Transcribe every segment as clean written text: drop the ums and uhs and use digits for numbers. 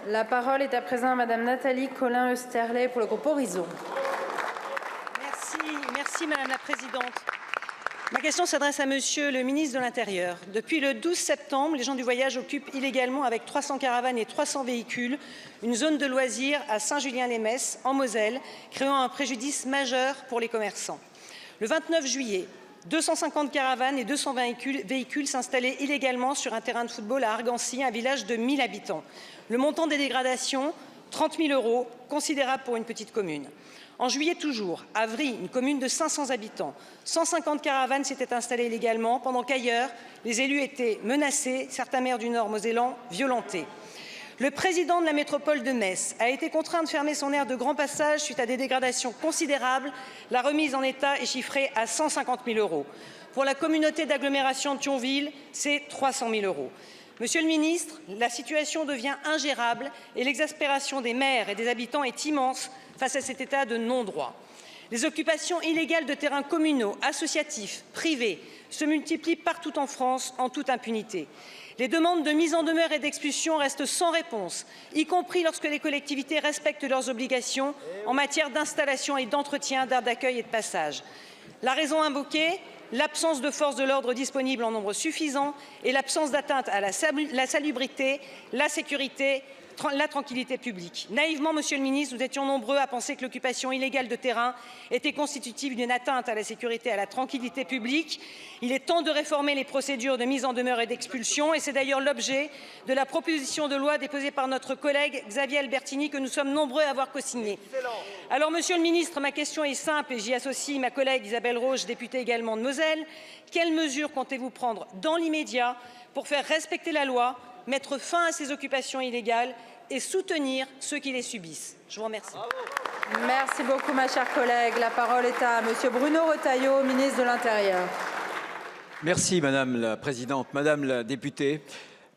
La parole est à présent à Madame Nathalie Colin-Esterlet pour le groupe Horizon. Merci Madame la Présidente. Ma question s'adresse à Monsieur le ministre de l'Intérieur. Depuis le 12 septembre, les gens du voyage occupent illégalement avec 300 caravanes et 300 véhicules une zone de loisirs à Saint-Julien-les-Metz, en Moselle, créant un préjudice majeur pour les commerçants. Le 29 juillet, 250 caravanes et 200 véhicules s'installaient illégalement sur un terrain de football à Argancy, un village de 1000 habitants. Le montant des dégradations, 30 000 €, considérable pour une petite commune. En juillet toujours, à Vry, une commune de 500 habitants, 150 caravanes s'étaient installées illégalement, pendant qu'ailleurs, les élus étaient menacés, certains maires du Nord mosellan violentés. Le président de la métropole de Metz a été contraint de fermer son aire de grand passage suite à des dégradations considérables. La remise en état est chiffrée à 150 000 €. Pour la communauté d'agglomération de Thionville, c'est 300 000 €. Monsieur le ministre, la situation devient ingérable et l'exaspération des maires et des habitants est immense face à cet état de non-droit. Les occupations illégales de terrains communaux, associatifs, privés se multiplient partout en France en toute impunité. Les demandes de mise en demeure et d'expulsion restent sans réponse, y compris lorsque les collectivités respectent leurs obligations en matière d'installation et d'entretien d'aires d'accueil et de passage. La raison invoquée, l'absence de forces de l'ordre disponibles en nombre suffisant et l'absence d'atteinte à la salubrité, la sécurité, la tranquillité publique. Naïvement, Monsieur le ministre, nous étions nombreux à penser que l'occupation illégale de terrain était constitutive d'une atteinte à la sécurité et à la tranquillité publique. Il est temps de réformer les procédures de mise en demeure et d'expulsion et c'est d'ailleurs l'objet de la proposition de loi déposée par notre collègue Xavier Albertini que nous sommes nombreux à avoir co-signée. Alors, Monsieur le ministre, ma question est simple et j'y associe ma collègue Isabelle Roche, députée également de Moselle. Quelles mesures comptez-vous prendre dans l'immédiat pour faire respecter la loi, mettre fin à ces occupations illégales et soutenir ceux qui les subissent? Je vous remercie. Merci beaucoup, ma chère collègue. La parole est à Monsieur Bruno Retailleau, ministre de l'Intérieur. Merci Madame la Présidente. Madame la députée,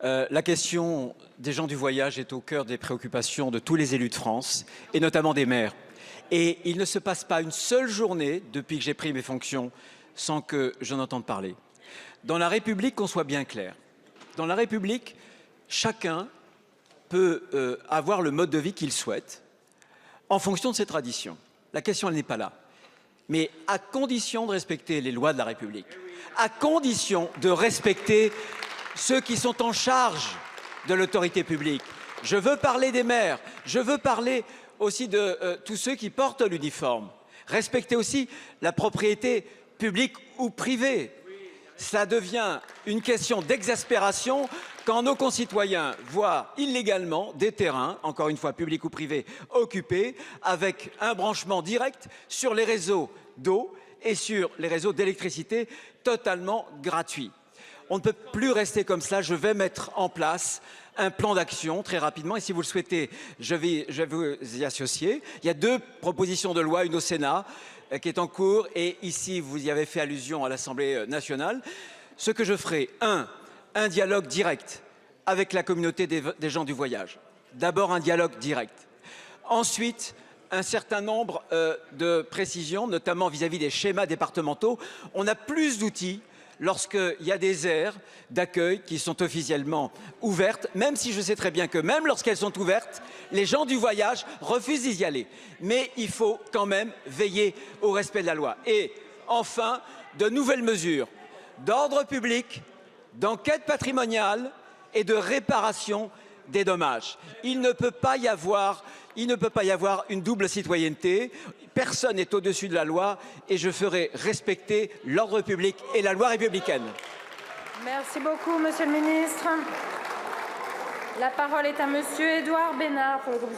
la question des gens du voyage est au cœur des préoccupations de tous les élus de France et notamment des maires. Et il ne se passe pas une seule journée depuis que j'ai pris mes fonctions sans que j'en entende parler. Dans la République, qu'on soit bien clair, dans la République, chacun peut avoir le mode de vie qu'il souhaite en fonction de ses traditions. La question, elle n'est pas là. Mais à condition de respecter les lois de la République, à condition de respecter ceux qui sont en charge de l'autorité publique. Je veux parler des maires, je veux parler aussi de tous ceux qui portent l'uniforme. Respecter aussi la propriété publique ou privée. Ça devient une question d'exaspération quand nos concitoyens voient illégalement des terrains, encore une fois publics ou privés, occupés, avec un branchement direct sur les réseaux d'eau et sur les réseaux d'électricité totalement gratuits. On ne peut plus rester comme cela. Je vais mettre en place un plan d'action très rapidement et si vous le souhaitez, je vais vous y associer. Il y a 2 propositions de loi, une au Sénat qui est en cours et ici vous y avez fait allusion à l'Assemblée nationale. Ce que je ferai, un dialogue direct avec la communauté des gens du voyage. D'abord un dialogue direct. Ensuite, un certain nombre de précisions, notamment vis-à-vis des schémas départementaux. On a plus d'outils lorsqu'il y a des aires d'accueil qui sont officiellement ouvertes, même si je sais très bien que même lorsqu'elles sont ouvertes, les gens du voyage refusent d'y aller. Mais il faut quand même veiller au respect de la loi. Et enfin, de nouvelles mesures d'ordre public, d'enquête patrimoniale et de réparation des dommages. Il ne peut pas y avoir une double citoyenneté. Personne n'est au-dessus de la loi et je ferai respecter l'ordre public et la loi républicaine. Merci beaucoup, Monsieur le ministre. La parole est à Monsieur Édouard Bénard pour le groupe